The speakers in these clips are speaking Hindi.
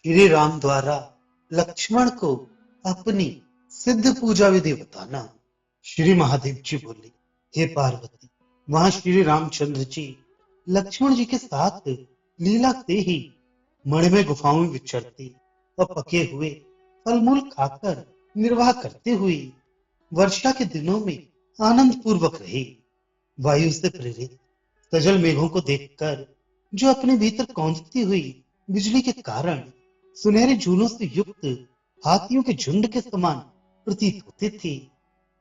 श्री राम द्वारा लक्ष्मण को अपनी सिद्ध पूजा विधि बताना। श्री महादेव जी बोले, हे पार्वती, वहां श्री रामचंद्र जी लक्ष्मण जी के साथ लीला से ही मणिमय गुफाओं में विचरते और पके हुए फल मूल खाकर निर्वाह करते हुए वर्षा के दिनों में आनंद पूर्वक रहे। वायु से प्रेरित सजल मेघों को देखकर जो अपने भीतर कौंधती हुई बिजली के कारण सुनहरे झूलों से युक्त हाथियों के झुंड के समान प्रतीत होते थे,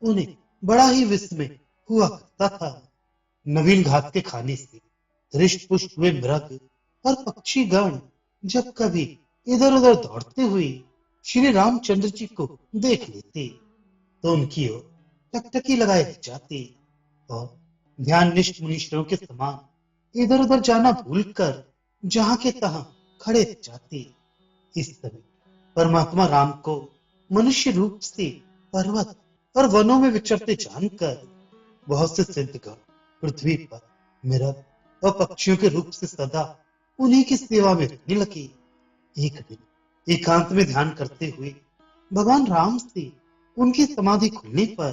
उन्हें बड़ा ही विस्मय हुआ करता था। नवीन घास के खाने से हृष्ट पुष्ट हुए मृग और पक्षी गण जब कभी इधर उधर दौड़ते हुए श्री रामचंद्र जी को देख लेते तो उनकी ओर टकटकी लगाए जाते और ध्यान निष्ठ मुनीश्वरों के समान इधर उधर जाना भूलकर जहां के तहां खड़े रह जाते। इस समय परमात्मा राम को मनुष्य रूप से पर्वत और वनों में विचरते जानकर बहुत से सिद्धगण पृथ्वी पर मृग और पक्षियों के रूप से सदा उन्हीं की सेवा में रहने लगे। एक दिन एकांत में ध्यान करते हुए भगवान राम से उनकी समाधि खुलने पर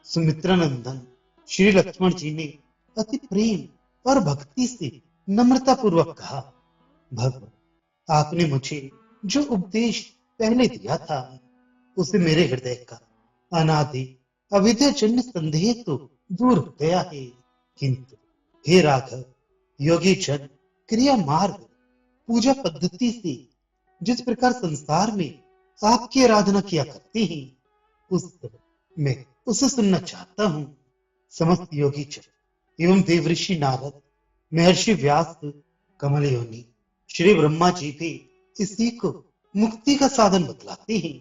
सुमित्रा नंदन श्री लक्ष्मण जी ने अति प्रेम और भक्ति से नम्रता पूर्वक कहा, भगवान, आपने मुझे जो उपदेश पहले दिया था उसे मेरे हृदय का अनादि अविद्याजन्य संदेह तो दूर हो गया है, किंतु हे राघव, योगी जन क्रिया मार्ग पूजा पद्धति से जिस प्रकार संसार में आपकी आराधना किया करते हैं उस मैं उसे सुनना चाहता हूँ। समस्त योगी जन एवं देवऋषि नारद, महर्षि व्यास, कमल योनि श्री ब्रह्मा जी भी इसी को मुक्ति का साधन बतलाते हैं।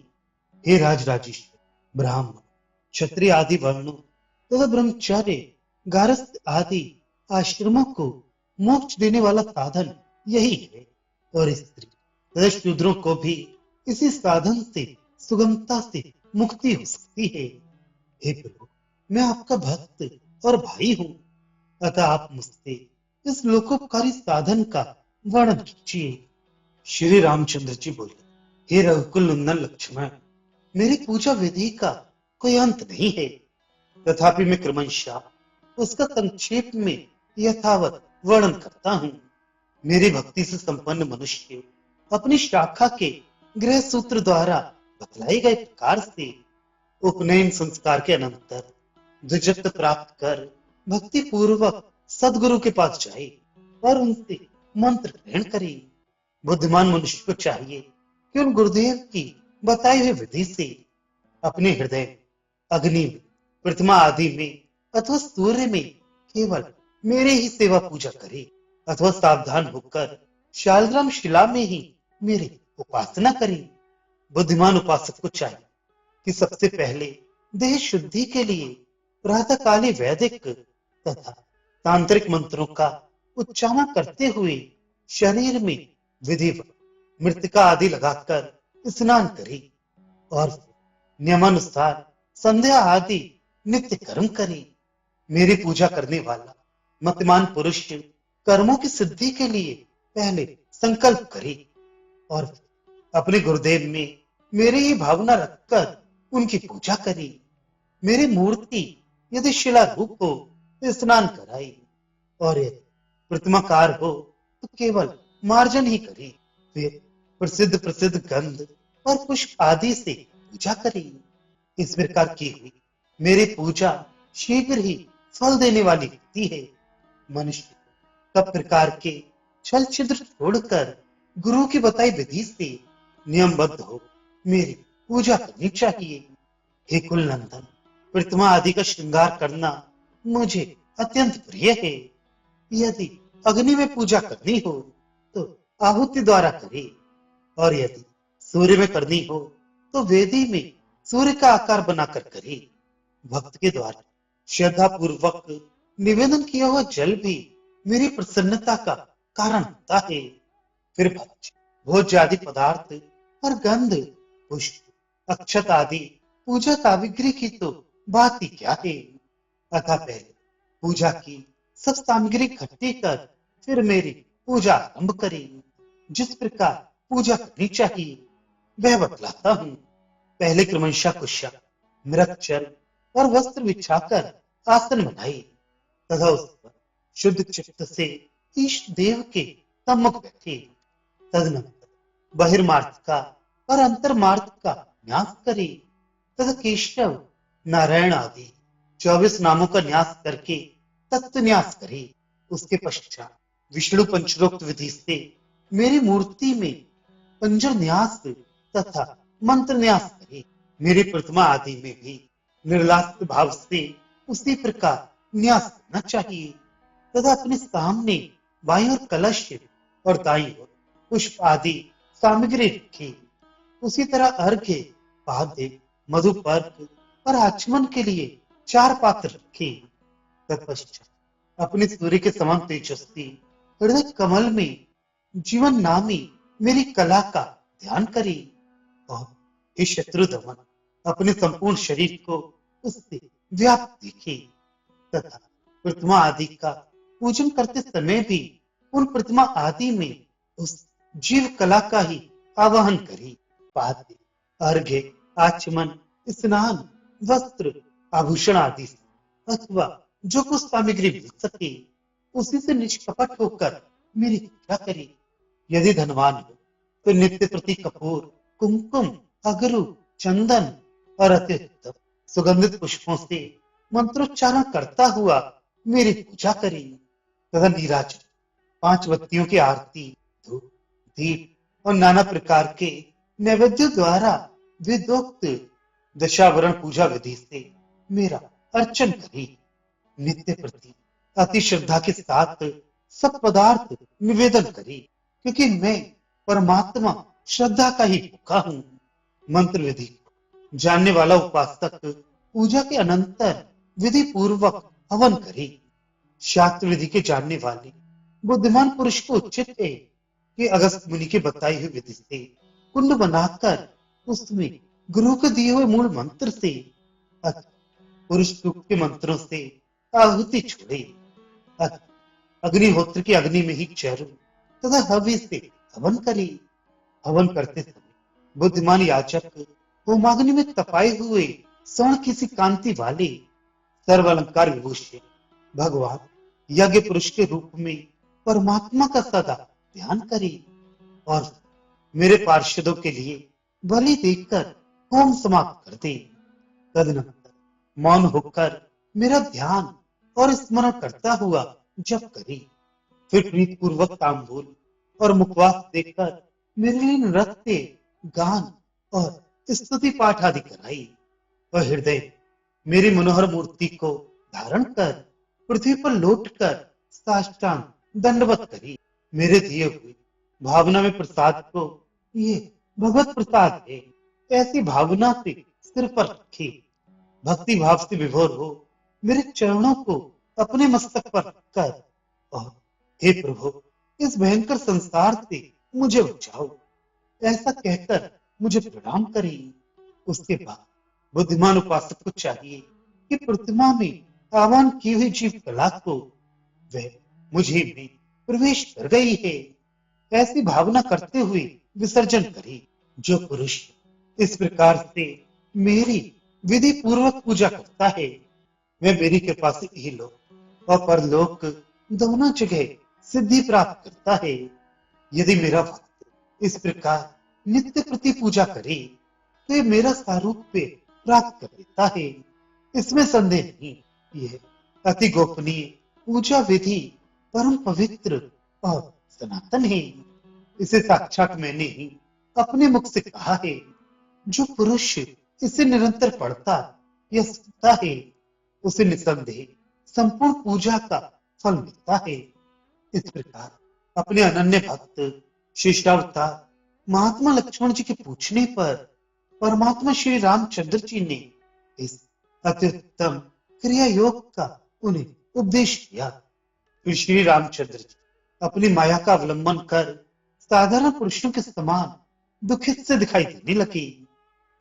हे राजराजेश्वर, ब्राह्मण, क्षत्रिय आदि वर्णों तथा ब्रह्मचर्य, गारस्थ आदि आश्रमों को मोक्ष देने वाला साधन यही है और स्त्री तथा शूद्रों को भी इसी साधन से सुगमता से मुक्ति हो सकती है। हे प्रभु, मैं आपका भक्त और भाई हूँ, अतः आप मुझसे इस लोकोपकारी साधन का वर्णन कीजिए। श्री रामचंद्र जी बोले, हे रघुकुल नंदन लक्ष्मण, मेरी पूजा विधि का कोई अंत नहीं है, तथापि मैं क्रमशः उसका संक्षेप में यथावत वर्णन करता हूँ। मेरी भक्ति से संपन्न मनुष्य अपनी शाखा के गृह सूत्र द्वारा बतलाए गए प्रकार से उपनयन संस्कार के अनंतर द्विजत्व प्राप्त कर भक्ति पूर्वक सदगुरु के पास जाए और उनसे मंत्र ग्रहण करे। बुद्धिमान मनुष्य को चाहिए कि उन गुरुदेव की बताई हुई विधि से अपने हृदय में, अग्नि में, प्रतिमा आदि में अथवा सूर्य में केवल मेरे ही सेवा पूजा करे अथवा सावधान होकर शालग्राम शिला में ही मेरी उपासना करे। बुद्धिमान उपासक को चाहिए कि सबसे पहले देह शुद्धि के लिए प्रातःकाली वैदिक तथा तांत्रिक मंत्रों का उच्चारण करते हुए शरीर में विधिवत मृतिका आदि लगाकर स्नान करे और नियमानुसार संध्या आदि नित्य कर्म करे। मेरी पूजा करने वाला मतमान पुरुष कर्मों की सिद्धि के लिए पहले संकल्प करे और अपने गुरुदेव में मेरी ही भावना रखकर उनकी पूजा करे। मेरी मूर्ति यदि शिला रूप हो तो स्नान कराए और यदि प्रतिमाकार हो तो केवल मार्जन ही करे। फिर प्रसिद्ध प्रसिद्ध गंध और पुष्प आदि से पूजा करे। इस प्रकार की हुई मेरी पूजा शीघ्र ही फल देने वाली होती है। मनुष्य सब प्रकार के छल छिद्र छोड़कर गुरु की बताई विधि से नियमबद्ध हो मेरी पूजा करनी चाहिए। हे कुल नंदन, प्रतिमा आदि का श्रृंगार करना मुझे अत्यंत प्रिय है। यदि अग्नि में पूजा करनी हो तो आहुति द्वारा करे और यदि सूर्य में करनी हो तो वेदी में सूर्य का आकार बनाकर करे। भक्त के द्वारा श्रद्धा पूर्वक निवेदन किया हुआ जल भी मेरी प्रसन्नता का कारण होता है। फिर भक्ष, भोज्य आदि पदार्थ और गंध, पुष्प, अक्षत आदि पूजा सामग्री की तो बात ही क्या है। अतः पहले पूजा की सब सामग्री इकट्ठी कर फिर मेरी पूजा आरंभ करें। जिस प्रकार पूजा करनी चाहिए वह बतलाता हूँ। पहले क्रमशः कुशा, मृगचल और वस्त्र बिछाकर आसन बनाई तथा उस पर शुद्ध चित्त से ईष्ट देव के सम्मुख बैठे। तदनंतर बहिर्मार्थ का और अंतर्मार्थ का न्यास करे तथा केशव, नारायण आदि 24 नामों का न्यास करके तत्व न्यास करे। उसके पश्चात विष्णु पंचरोक्त विधि से मेरी मूर्ति में पंजर न्यास तथा मंत्र न्यास करे। मेरी प्रतिमा आदि में भी निर्लास्त भाव से उसी प्रकार न्यास करना चाहिए तथा अपने सामने बाईं ओर कलश और दाईं ओर पुष्प आदि सामग्री रखी। उसी तरह अर्घ्य, पाद्य, मधुपर्क और आचमन के लिए 4 पात्र रखे। तत्पश्चात अपने सूर्य के समान तेजस्वी हृदय कमल में जीवन नामी मेरी कला का ध्यान करी और हे शत्रु दमन अपने संपूर्ण शरीर को उससे व्याप्त देखे तथा प्रतिमा आदि का पूजन करते समय भी उन प्रतिमा आदि में उस जीव कला का ही आवाहन करी। पाद्य, अर्घ्य, आचमन, स्नान, वस्त्र, आभूषण आदि से अथवा जो कुछ सामग्री मिल सके उसी से निष्कपट होकर मेरी पूजा करे। यदि धनवान हो तो नित्य प्रति कपूर, कुमकुम, अगरू, चंदन और अत्युत्तम सुगंधित पुष्पों से मंत्रोच्चारण करता हुआ मेरी पूजा करे तथा नीराजन 5 बत्तियों की आरती, धूप, दीप और नाना प्रकार के नैवेद्य द्वारा विदोक्त दशावरण पूजा विधि से मेरा अर्चन करे। नित्य प्रति अति श्रद्धा के साथ सब पदार्थ निवेदन करे क्योंकि मैं परमात्मा श्रद्धा का ही भूखा हूँ। मंत्र विधि को जानने वाला उपासक पूजा के अनंतर विधि पूर्वक हवन करे। शास्त्र विधि के जानने वाले बुद्धिमान पुरुष को उचित है कि अगस्त मुनि की बताई हुई विधि से कुंड बनाकर उसमें गुरु को दिए हुए मूल मंत्र से पुरुष सूक्त के मंत्रों से आहुति छोड़े। अग्निहोत्र की अग्नि में ही चरु तथा हवि से हवन करे। हवन करते समय बुद्धिमान याचक होमाग्नि में तपाए हुए स्वर्ण किसी कांति वाले सर्व अलंकार विभूषित भगवान यज्ञ पुरुष के रूप में परमात्मा का सदा ध्यान करे और मेरे पार्षदों के लिए बलि देकर होम समाप्त कर दे। तदनंतर मौन होकर मेरा ध्यान और स्मरण करता हुआ जप करे। फिर प्रीत पूर्वक तांबूल और मुखवास देकर मेरे लिए नृत्य, गान और स्तुति पाठ आदि कराई और हृदय मेरी मनोहर मूर्ति को धारण कर पृथ्वी पर लौटकर साष्टांग दंडवत करी। मेरे दिए हुए भावना में प्रसाद को ये भगवत प्रसाद है ऐसी भावना से सिर पर रखे। भक्ति भाव से विभोर हो मेरे चरणों को अपने मस्तक पर रखकर और हे प्रभु इस भयंकर संसार से मुझे बचाओ ऐसा कहकर मुझे प्रणाम करी। उसके बाद बुद्धिमान उपासक को चाहिए कि प्रतिमा में आह्वान की हुई जीव कला को वह मुझे भी प्रवेश कर गई है ऐसी भावना करते हुए विसर्जन करे। जो पुरुष इस प्रकार से मेरी विधि पूर्वक पूजा करता है वह मेरी कृपा से इहलोक और परलोक दोनों जगह सिद्धि प्राप्त करता है। यदि मेरा भक्त इस प्रकार नित्य प्रति पूजा करे तो ये मेरा सारूप्य प्राप्त कर लेता है। इसमें संदेह नहीं। यह अति गोपनीय पूजा विधि परम पवित्र और सनातन है। इसे साक्षात मैंने ही अपने मुख से कहा है। जो पुरुष इसे निरंतर पढ़ता या सुनता है उसे निसंदेह संपूर्ण पूजा का फल मिलता है। इस प्रकार अपने अनन्य भक्त शिष्टावतार महात्मा लक्ष्मण जी के पूछने पर परमात्मा श्री रामचंद्र जी ने इस अत्युत्तम क्रिया योग का उन्हें उपदेश किया। फिर श्री रामचंद्र जी अपनी माया का अवलंबन कर साधारण पुरुषों के समान दुखित से दिखाई देने लगे।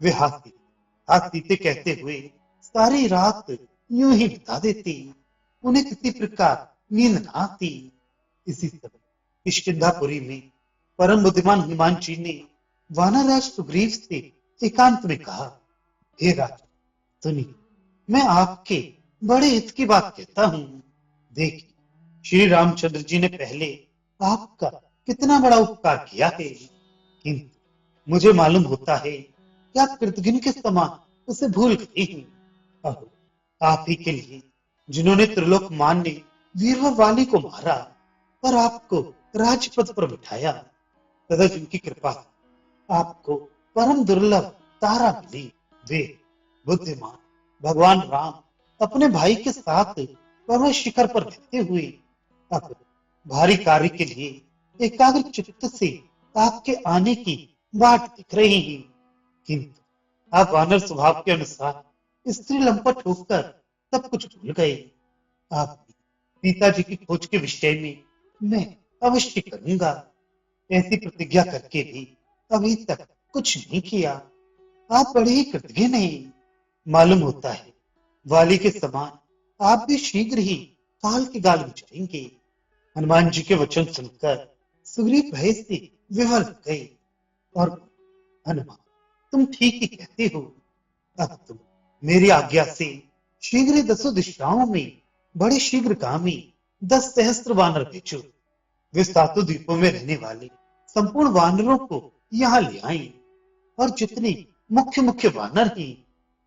वे हाथी हाथीते कहते हुए सारी रात यूं ही बिता देते। उन्हें किसी प्रकार नींद न आती। इसी समय किष्किंधापुरी में परम बुद्धिमान हनुमान जी ने वानरराज सुग्रीव से एकांत में कहा, हे राजा सुनिए, मैं आपके बड़े हित की बात कहता हूँ। देखिए, श्री रामचंद्र जी ने पहले आपका कितना बड़ा उपकार किया है, किंतु मुझे मालूम होता है कि आप कृतघ्न के समान उसे भूल गए हैं। अब आप ही के लिए, जिन्होंने त्रिलोक मान्य वीरवर वाली को मारा और आपको राजपद पर बिठाया, तथा जिनकी कृपा से आपको परम दुर्लभ तारा मिली, वे बुद्धिमान भगवान राम अपने भाई के साथ पर्वत शिखर पर रहते हुए अब भारी कार्य के लिए एकाग्र चित्त से आपके आने की बाट देख रहे हैं, किंतु आप वानर स्वभाव के अनुसार स्त्री लंपट होकर सब कुछ भूल गए। आप पिताजी की खोज के विषय में मैं अवश्य करूंगा, ऐसी प्रतिज्ञा करके भी अभी तक कुछ नहीं किया। आप बड़े ही कृतज्ञ नहीं, मालूम होता है वाली के समान आप भी शीघ्र ही काल के गाल में जाएंगे। हनुमान जी के वचन सुनकर सुग्रीव भय से विवल हो गए और हनुमान, तुम ठीक ही कहते हो। अब तुम मेरी आज्ञा से शीघ्र ही दसों दिशाओं में बड़े शीघ्रगामी 10 सहस्त्र वानर भेजो। वे सातों द्वीपों में रहने वाले संपूर्ण वानरों को यहाँ ले आए और जितने मुख्य मुख्य वानर हैं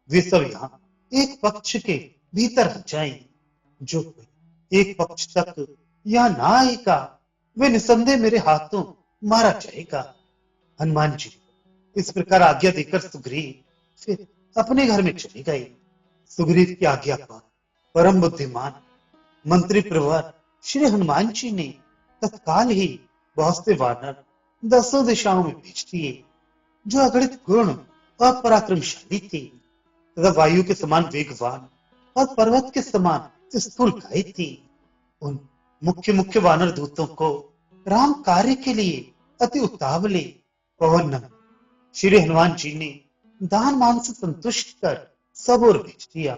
वे सब यहाँ एक पक्ष के भीतर आ जाएं। जो कोई एक पक्ष तक यहाँ ना आएगा वे निसंदेह मेरे हाथों मारा जाएगा। हनुमान जी इस प्रकार आज्ञा देकर सुग्रीव फिर अपने घर में चले गए। सुग्रीव की आज्ञा पर परम बुद्धिमान मंत्री प्रवर श्री हनुमान जी ने तत्काल ही बहुत से वानर दसों दिशाओं में भेज दिए, जो अगणित गुण और पराक्रमशाली थे तथा वायु के समान वेगवान और पर्वत के समान स्थूलकाय थी। उन मुख्य मुख्य वानर दूतों को राम कार्य के लिए अति उतावले पवन नमन श्री हनुमान जी ने दान मान से संतुष्ट कर सब ओर भेज दिया।